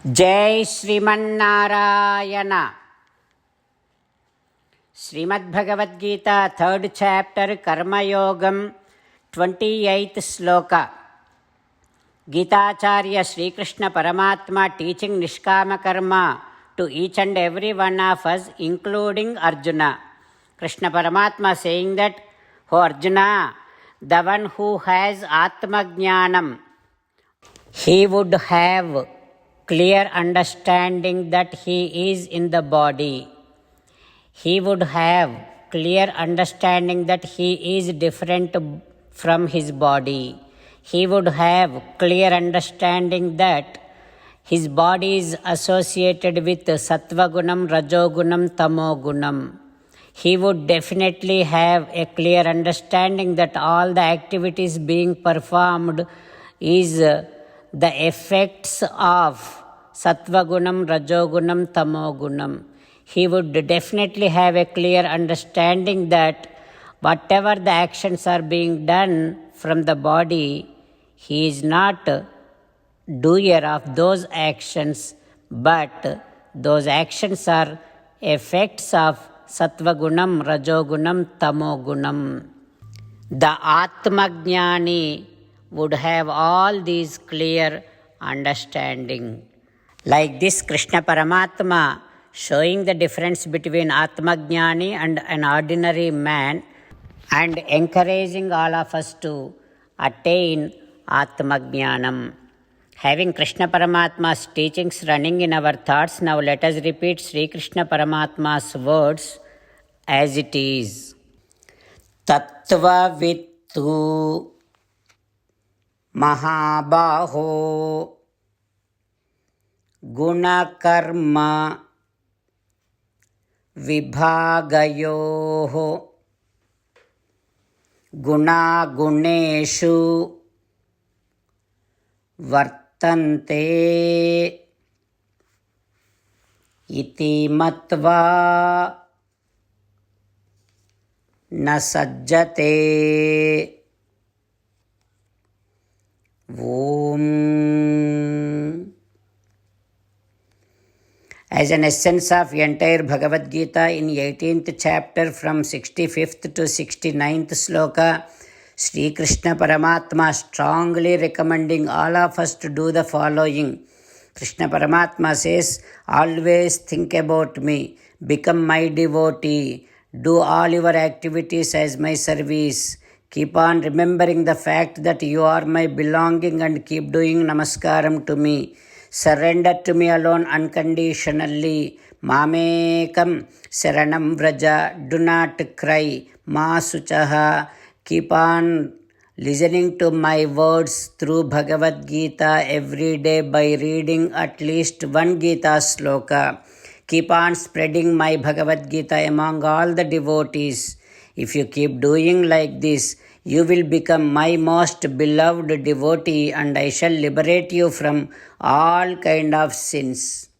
जय Sriman Narayana. Shrimad Bhagavad Gita 3rd chapter कर्मयोगम 28th श्लोक। गीताचार्य श्रीकृष्ण परमात्मा teaching निष्काम Karma to each and every one of us including Arjuna. Krishna Paramatma saying that, "O Arjuna, the one who has Atma Jnanam, he would have clear understanding that he is in the body. He would have clear understanding that he is different from his body. He would have clear understanding that his body is associated with Sattva Gunam, Rajogunam, Tamogunam. He would definitely have a clear understanding that all the activities being performed is the effects of Sattva Gunam, Rajogunam, Tamogunam. He would definitely have a clear understanding that whatever the actions are being done from the body, he is not doer of those actions, but those actions are effects of Sattva Gunam, Rajogunam, Tamogunam. The Atmajnani would have all these clear understanding. Like this, Krishna Paramatma showing the difference between Atmajnani and an ordinary man and encouraging all of us to attain Atmajnanam. Having Krishna Paramatma's teachings running in our thoughts, now let us repeat Sri Krishna Paramatma's words as it is. Tattvavittu Mahabaho Gunakarma Vibhagayoho Gunaguneshu Vartante iti matva na sajjate. Om. As an essence of entire Bhagavad Gita in 18th chapter from 65th to 69th sloka, Sri Krishna Paramatma strongly recommending all of us to do the following. Krishna Paramatma says, always think about me, become my devotee, do all your activities as my service. Keep on remembering the fact that you are my belonging and keep doing namaskaram to me. Surrender to me alone unconditionally. Mamekam saranam vraja. Do not cry. Ma suchaha. Keep on listening to my words through Bhagavad Gita every day by reading at least one Gita sloka. Keep on spreading my Bhagavad Gita among all the devotees. If you keep doing like this, you will become my most beloved devotee and I shall liberate you from all kind of sins.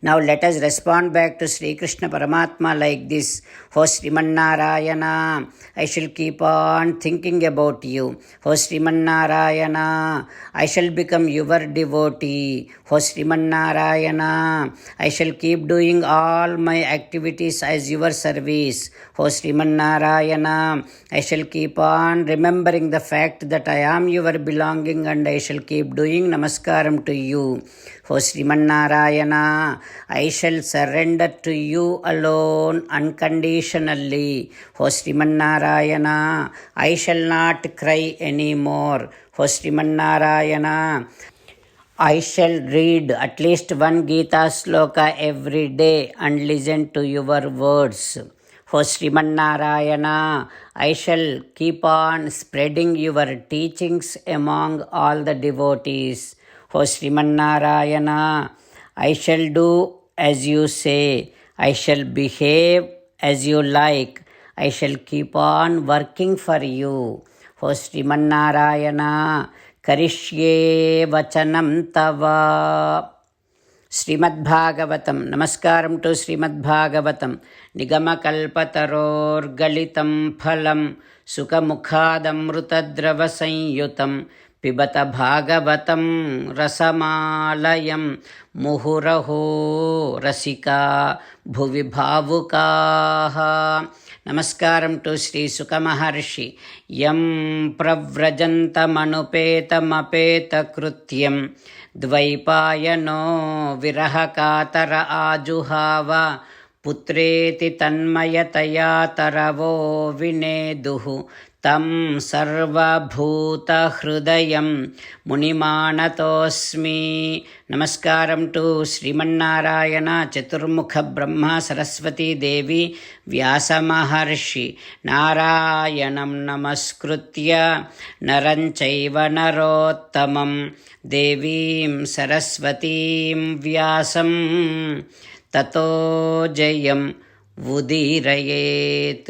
Now let us respond back to Sri Krishna Paramatma like this. O Srimannarayana, I shall keep on thinking about you. O Srimannarayana, I shall become your devotee. O Srimannarayana, I shall keep doing all my activities as your service. O Srimannarayana, I shall keep on remembering the fact that I am your belonging and I shall keep doing namaskaram to you. O Srimannarayana, I shall surrender to you alone unconditionally. O Srimannarayana, I shall not cry anymore. O Srimannarayana, I shall read at least one Gita sloka every day and listen to your words. O Srimannarayana, I shall keep on spreading your teachings among all the devotees. O Srimannarayana, I shall do as you say. I shall behave as you like. I shall keep on working for you. O Srimannarayana, Karishye Vachanam Tava. Srimad Bhagavatam. Namaskaram to Srimad Bhagavatam. Nigama Kalpataror Galitam Phalam Sukha Mukhadamrutadrava Sanyutam पिबत भागवतं रसमालयं मुहुरहो रसिका भुवि भावुकाः. Namaskaram to Sri Sukha Maharshi. Yam pravrajantamανupētamapētakrutyam dvaipayano virahakatara ajuhava putreti tanmayataya taravo vineduhu tam sarvabhuta hrudayam munimanatosmi. Namaskaram to Srimannarayana Chaturmukha Brahma Saraswati Devi Vyasa Maharshi. Narayanam namaskritya naranchaiva narottamam devim saraswatim vyasam tato jayam udirayet.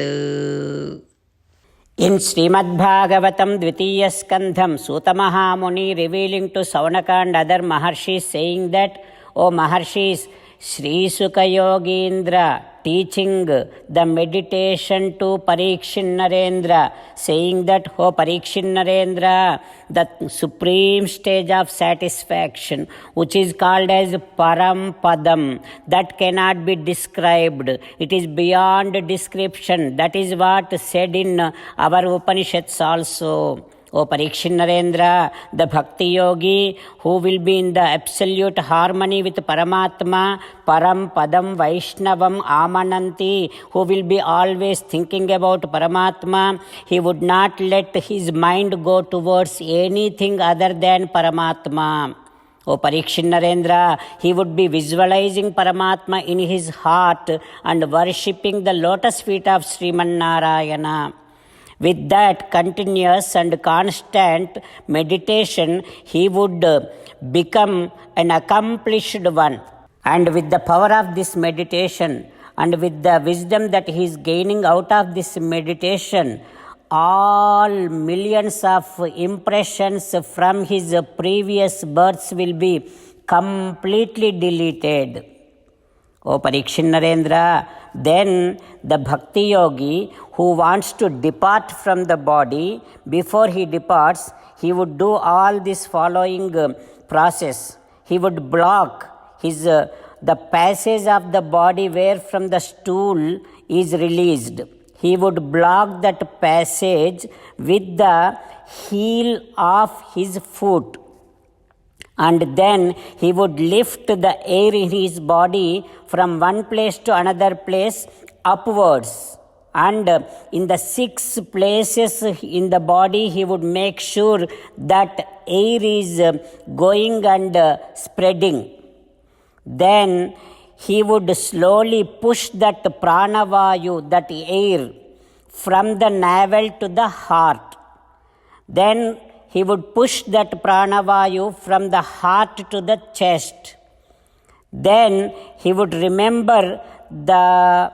In Srimad Bhagavatam Dvitiya Skandham, Suta Mahamuni revealing to Saunaka and other Maharshis saying that, O Maharshis, Sri Sukha Yogindra teaching the meditation to Parikshit Narendra, saying that, O Parikshit Narendra, the supreme stage of satisfaction, which is called as Param Padam, that cannot be described. It is beyond description. That is what said in our Upanishads also. O Parikshit Narendra, the Bhakti Yogi who will be in the absolute harmony with Paramatma, Param Padam Vaishnavam Amananti, who will be always thinking about Paramatma, he would not let his mind go towards anything other than Paramatma. O Parikshit Narendra, he would be visualizing Paramatma in his heart and worshipping the lotus feet of Sriman Narayana. With that continuous and constant meditation, he would become an accomplished one. And with the power of this meditation and with the wisdom that he is gaining out of this meditation, all millions of impressions from his previous births will be completely deleted. O Parikshit Narendra, then the Bhakti Yogi who wants to depart from the body, before he departs, he would do all this following process. He would block the passage of the body where from the stool is released. He would block that passage with the heel of his foot. And then he would lift the air in his body from one place to another place upwards. And in the 6 places in the body, he would make sure that air is going and spreading. Then he would slowly push that pranavayu, that air, from the navel to the heart. Then he would push that pranavayu from the heart to the chest. Then he would remember the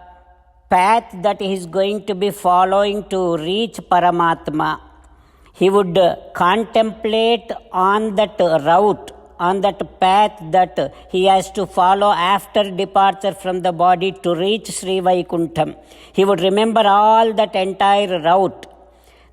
path that he is going to be following to reach Paramatma. He would contemplate on that route, on that path that he has to follow after departure from the body to reach Sri Vaikuntham. He would remember all that entire route.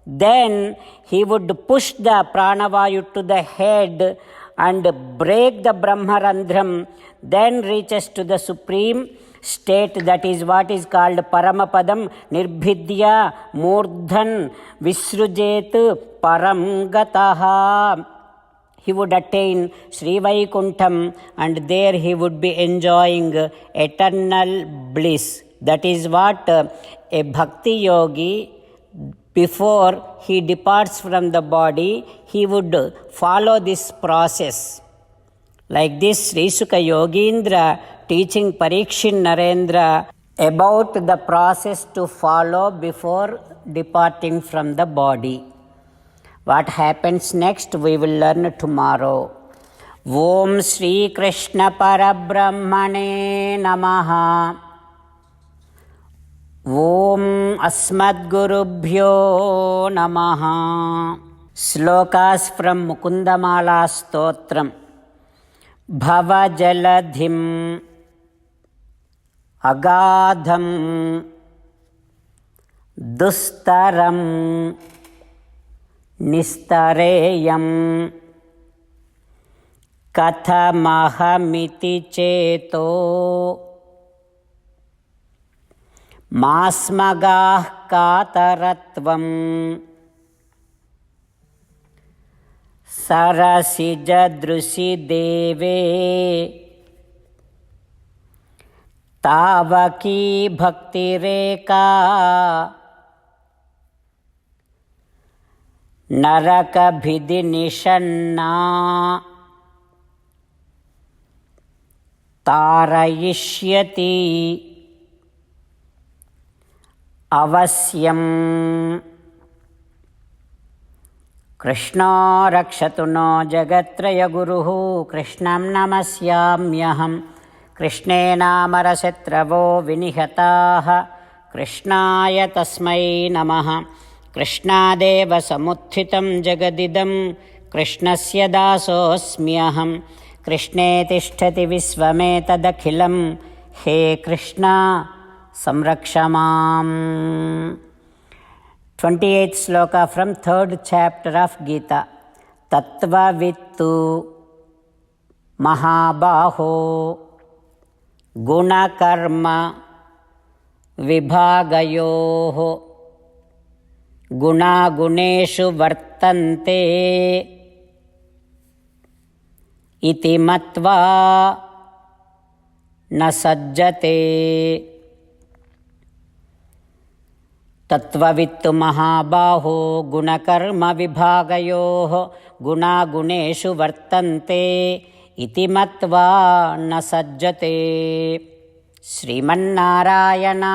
Then he would push the pranavayu to the head and break the Brahmarandhram, then reaches to the supreme state, that is what is called Paramapadam Nirbhidya Murdhan Visrujet Param Gataha. He would attain Sri Vaikuntham and there he would be enjoying eternal bliss. That is what a Bhakti Yogi, before he departs from the body, he would follow this process. Like this, Sri Sukha Yogindra teaching Parikshit Narendra about the process to follow before departing from the body. What happens next, we will learn tomorrow. Om Shri Krishna Parabrahmane Namaha. Om Asmadgurubhyo Namaha. Slokas from Mukundamala Stotram. Bhava Jaladhim Agadham Dustaram నిస్తరేయం కథమహమితి చేతో మాస్మగాః కాతరత్వం సరసిజదృశి దేవే తావకీ భక్తిరేకా నరకభిదినిషన్నా తారయిష్యతి అవశ్యం. కృష్ణో రక్షతు no జగత్రయగురుః కృష్ణం నమస్యామ్యహం. కృష్ణే నామరశత్రవో వినిహతాః కృష్ణాయ తస్మై నమః. కృష్ణాదేవ సముత్థితం జగదిదం కృష్ణస్య దాసోऽస్మ్యహం. కృష్ణే తిష్టతి విశ్వమేతదఖిలం హే కృష్ణ సంరక్ష మాం. 28th Shloka from 3rd chapter of Gita. తత్వవిత్తు మహాబాహో గుణకర్మ విభాగయోః గుణాగుణేషు వర్తంతే ఇతి మత్వా న సజ్జతే. తత్వవిత్తు మహాబాహో గుణకర్మ విభాగయోః గుణాగుణేషు వర్తంతే ఇతి మత్వా న సజ్జతే. శ్రీమన్నారాయణ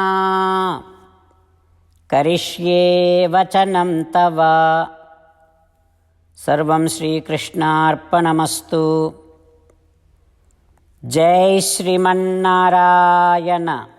కరిష్యే వచనం తవ. సర్వం శ్రీకృష్ణార్పణమస్తు. జై శ్రీమన్నారాయణ.